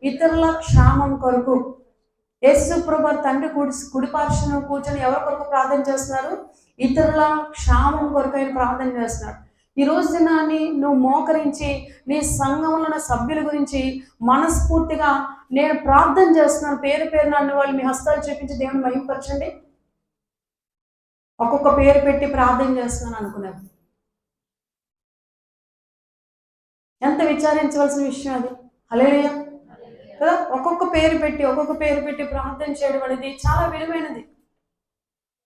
ఇతరుల క్షేమం కొరకు. యేసు ప్రభు తండ్రి కుడిపార్శ్వన కూర్చొని ఎవరి కొరకు ప్రార్థన చేస్తున్నారు? ఇతరుల క్షేమం కొరకు ఆయన ప్రార్థన చేస్తున్నాడు. ఈ రోజు దినాన్ని నువ్వు మోకరించి నీ సంఘంలో ఉన్న సభ్యుల గురించి మనస్ఫూర్తిగా నేను ప్రార్థన చేస్తున్నాను, పేరు పేరు నన్ను వాళ్ళు మీ హస్తాలు చూపించి దేవుని మహిమపరచండి. ఒక్కొక్క పేరు పెట్టి ప్రార్థన చేస్తున్నాను అనుకున్నారు. ఎంత విచారించవలసిన విషయం అది. హల్లెలూయా కదా. ఒక్కొక్క పేరు పెట్టి ప్రార్థన చేయడం అనేది చాలా విలువైనది.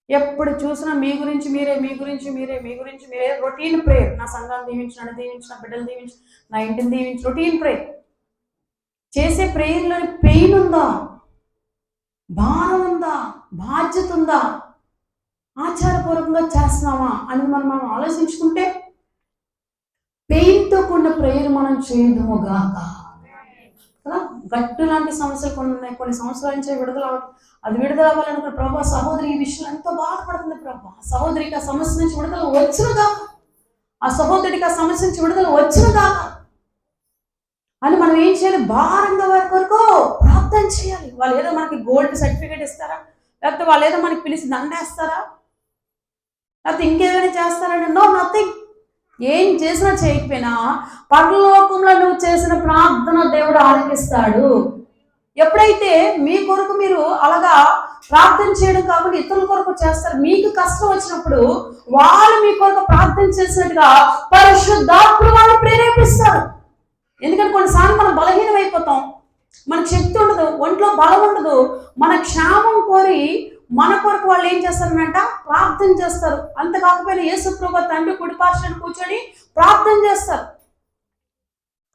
ఎప్పుడు చూసినా మీ గురించి మీరే రొటీన్ ప్రేయర్. నా సంఘాన్ని దీవించి, నన్ను దీవించి, నా బిడ్డలు దీవించి, నా ఇంటిని దీవించి, రొటీన్ ప్రేయర్. చేసే ప్రేయర్లో పెయిన్ ఉందా, భారం ఉందా, బాధ్యత ఉందా, ఆచారపూర్వకంగా చేస్తున్నామా అని మనం ఆలోచించుకుంటే పెయిన్తో కూడిన ప్రేయర్ మనం చేయదుముగాక కదా. గట్టు లాంటి సమస్యలు కొన్ని ఉన్నాయి, కొన్ని సంవత్సరాల నుంచి అది విడుదల అవ్వాలనుకున్న ప్రభా సహోదరి ఈ విషయం ఎంతో బాధపడుతుంది ప్రభా, సహోదరికి ఆ సమస్య నుంచి విడుదల వచ్చినదా, ఆ సహోదరికి ఆ సమస్య నుంచి విడుదల వచ్చినదా అని మనం ఏం చేయాలి? భారంగా వారి కొరకు ప్రార్థన చేయాలి. వాళ్ళు ఏదో మనకి గోల్డ్ సర్టిఫికేట్ ఇస్తారా, లేకపోతే వాళ్ళు ఏదో మనకి పిలిచి దండేస్తారా, లేకపోతే ఇంకేమైనా చేస్తారంటే నో, నథింగ్. ఏం చేసినా చేయకపోయినా పరలోకంలో నువ్వు చేసిన ప్రార్థన దేవుడు ఆలకిస్తాడు. ఎప్పుడైతే మీ కొరకు మీరు అలాగా ప్రార్థన చేయడం కాకుండా ఇతరుల కొరకు చేస్తారు, మీకు కష్టం వచ్చినప్పుడు వాళ్ళు మీ కొరకు ప్రార్థన చేసినట్టుగా పరిశుద్ధాత్ముడు వాళ్ళు ప్రేరేపిస్తారు. ఎందుకంటే కొన్నిసార్లు మనం బలహీనం అయిపోతాం, మనకు శక్తి ఉండదు, ఒంట్లో బలం ఉండదు. మన క్షేమం కోరి మన కొరకు వాళ్ళు ఏం చేస్తారంట? ప్రార్థన చేస్తారు. అంత కాకపోయినా యేసు ప్రభువు తండ్రి కుడిపార్శ్వన కూర్చొని ప్రార్థన చేస్తారు.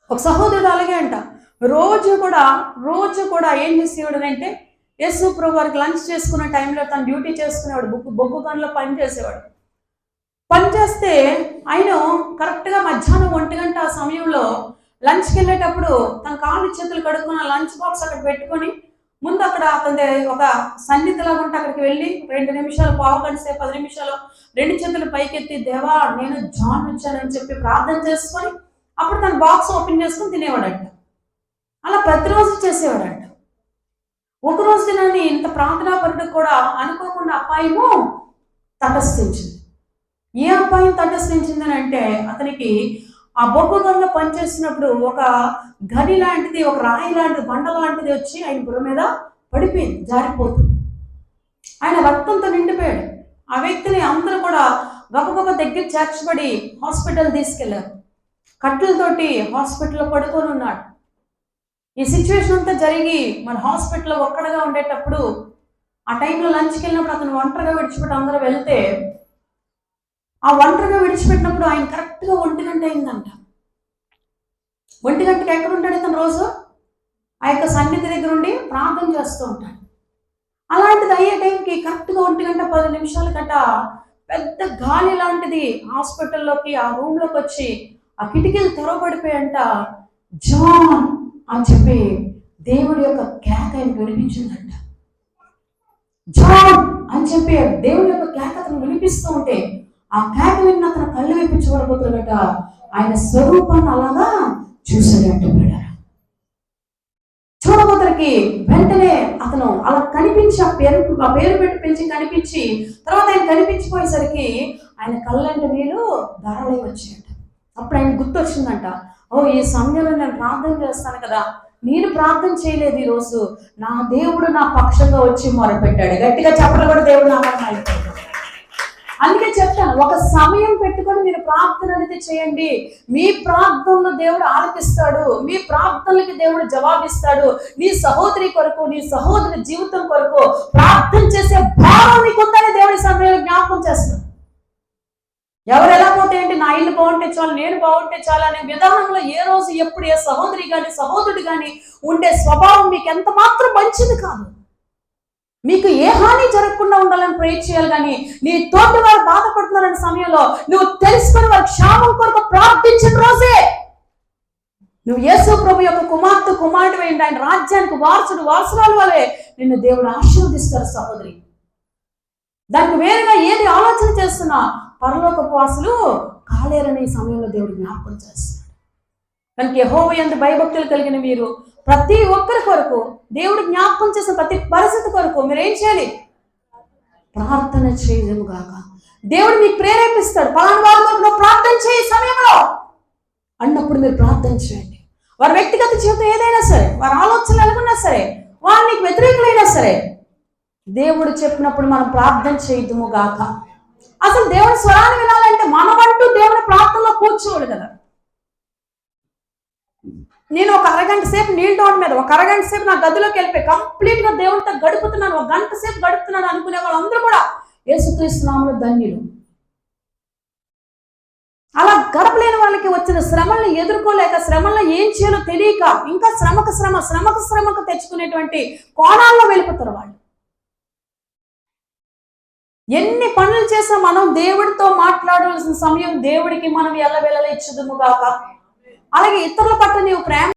ఒక సహోదరుడు అలాగే అంట, రోజు కూడా ఏం చేసేవాడు అంటే యేసు ప్రభు వారికి లంచ్ చేసుకున్న టైంలో తను డ్యూటీ చేసుకునేవాడు, బొగ్గు గనిలో పని చేసేవాడు. పని చేస్తే ఆయన కరెక్ట్గా మధ్యాహ్నం 1 గంట ఆ సమయంలో లంచ్కి వెళ్ళేటప్పుడు తన కాళ్ళు చేతులు కడుక్కున్న లంచ్ బాక్స్ అక్కడ పెట్టుకొని ముందు అక్కడ అతని ఒక సన్నిధిలాగా ఉంటే అక్కడికి వెళ్ళి 2 నిమిషాలు, పావు గంట సేపు, 10 నిమిషాలు 2 చేతులు పైకెత్తి దేవా నేను జాన్ వచ్చానని చెప్పి ప్రార్థన చేసుకొని అప్పుడు తన బాక్స్ ఓపెన్ చేసుకుని తినేవాడంట. అలా ప్రతిరోజు చేసేవాడంట. ఒకరోజు తినని ఇంత ప్రార్థనాపరుడికి కూడా అనుకోకుండా అపాయము తటస్థించింది. ఏ అపాయం తటస్థించిందని అంటే అతనికి ఆ బొగ్గు గనిలో పనిచేస్తున్నప్పుడు ఒక గని లాంటిది, ఒక రాయి లాంటిది, బండ లాంటిది వచ్చి ఆయన బుర్ర మీద పడిపోయింది, జారిపోతుంది. ఆయన రక్తంతో నిండిపోయాడు. ఆ వ్యక్తిని అందరూ కూడా గబగబ దగ్గర చేర్చబడి హాస్పిటల్ తీసుకెళ్లారు. కట్టెలతోటి హాస్పిటల్లో పడుకొని ఉన్నాడు. ఈ సిచ్యువేషన్ అంతా జరిగి మన హాస్పిటల్లో ఒక్కడగా ఉండేటప్పుడు ఆ టైంలో లంచ్కి వెళ్ళినప్పుడు అతను ఒంటరిగా విడిచిపెట్టి అందరూ వెళ్తే ఆ ఒంటరిగా విడిచిపెట్టినప్పుడు ఆయన కరెక్ట్గా 1 గంట అయిందంట. 1 గంటకి ఎక్కడ ఉంటాడు ఇతను? రోజు ఆ యొక్క సన్నిధి దగ్గర ఉండి ప్రార్థన చేస్తూ ఉంటాడు. అలాంటిది అయ్యే టైంకి కరెక్ట్గా 1 గంట 10 నిమిషాల గంట పెద్ద గాలి లాంటిది హాస్పిటల్లోకి ఆ రూమ్లోకి వచ్చి ఆ కిటికీలు తెరవబడిపోయంట. జాన్ అని చెప్పి దేవుడి యొక్క కేక ఆయనకు వినిపించిందంట. జాన్ అని చెప్పి దేవుడి యొక్క కేక అతను వినిపిస్తూ ఉంటే ఆ కేక విన్న అతను కళ్ళు వినిపించబడిపోతున్నట. ఆయన స్వరూపాన్ని అలాగా చూసాడంట. చూడబోతలకి వెంటనే అతను అలా కనిపించి ఆ పేరు పెట్టి పెంచి కనిపించి తర్వాత ఆయన కనిపించిపోయేసరికి ఆయన కళ్ళంట నీళ్ళు ధారలై వచ్చాయంట. అప్పుడు ఆయన గుర్తొచ్చిందంట, ఓ ఈ సమయంలో నేను ప్రార్థన చేస్తాను కదా, నేను ప్రార్థన చేయలేదు ఈరోజు, నా దేవుడు నా పక్షంగా వచ్చి మొరపెట్టాడు. గట్టిగా చెప్పలు కూడా దేవుడు నా పక్షంగా. అందుకే చెప్తాను, ఒక సమయం పెట్టుకొని మీరు ప్రార్థన అనేది చేయండి. మీ ప్రార్థనలో దేవుడు ఆలకిస్తాడు, మీ ప్రార్థనలకి దేవుడు జవాబిస్తాడు. నీ సహోదరి కొరకు, నీ సహోదరి జీవితం కొరకు ప్రార్థన చేసే భావం నీకుందని దేవుడి సమయంలో జ్ఞాపకం చేస్తున్నాడు. ఎవరు ఎలా పోతే ఏంటి, నా ఇల్లు బాగుంటే చాలు, నేను బాగుంటే చాలు అనే విధానంలో ఏ రోజు ఎప్పుడు ఏ సహోదరి కానీ సహోదరుడు కానీ ఉండే స్వభావం మీకు ఎంత మాత్రం మంచిది కాదు. మీకు ఏ హాని జరగకుండా ఉండాలని ప్రేర్ చేయాలి. కానీ నీ తోటి వారు బాధపడుతున్నారనే సమయంలో నువ్వు తెలుసుకుని వారి క్షేమం కొరకు ప్రార్థించిన రోజే నువ్వు యేసు ప్రభు యొక్క కుమారుడు అయింది, ఆయన రాజ్యానికి వారసురాలు వలె నిన్ను దేవుడు ఆశీర్వదిస్తారు సహోదరి. దానికి వేరుగా ఏది ఆలోచన చేస్తున్నా పరలోకపు వాసులు కాలేరని సమయంలో దేవుడు జ్ఞాపకం చేస్తున్నాడు. కనుక యెహోవా యందు భయభక్తులు కలిగిన మీరు ప్రతి ఒక్కరి కొరకు, దేవుడు జ్ఞాపకం చేసిన ప్రతి పరిస్థితి కొరకు మీరు ఏం చేయాలి? ప్రార్థన చేయము గాక. దేవుడు మీకు ప్రేరేపిస్తాడు, పలానా వారి కొరకు నువ్వు ప్రార్థన చేయి సమయంలో అన్నప్పుడు మీరు ప్రార్థన చేయండి. వారి వ్యక్తిగత జీవితం ఏదైనా సరే, వారి ఆలోచనలు ఎలాగున్నా సరే, వారు నీకు వ్యతిరేకులైనా సరే, దేవుడు చెప్పినప్పుడు మనం ప్రార్థన చేయదుము గాక. అసలు దేవుడి స్వరాన్ని వినాలంటే మనమంటూ దేవుడి ప్రార్థనలో కూర్చోవాలి కదా. నేను ఒక అరగంట సేపు నీళ్ళ డౌన్ మీద, ఒక అరగంట సేపు నా గదిలోకి వెళ్ళిపోయి కంప్లీట్ గా దేవుడితో గడుపుతున్నాను, ఒక గంట సేపు గడుపుతున్నాను అనుకునే వాళ్ళందరూ కూడా యేసుక్రీస్తు నామములో ధన్యులు. అలా గడపలేని వాళ్ళకి వచ్చిన శ్రమల్ని ఎదుర్కోలేక, శ్రమల్లో ఏం చేయాలో తెలియక, ఇంకా శ్రమకు తెచ్చుకునేటువంటి కోణాల్లో వెళ్ళిపోతారు వాళ్ళు. ఎన్ని పనులు చేసినా మనం దేవుడితో మాట్లాడాల్సిన సమయం దేవుడికి మనం ఎల్లవేళలా ఇచ్చుదుము గాక. అలాగే ఇతరుల పట్ల నీవు ప్రేమ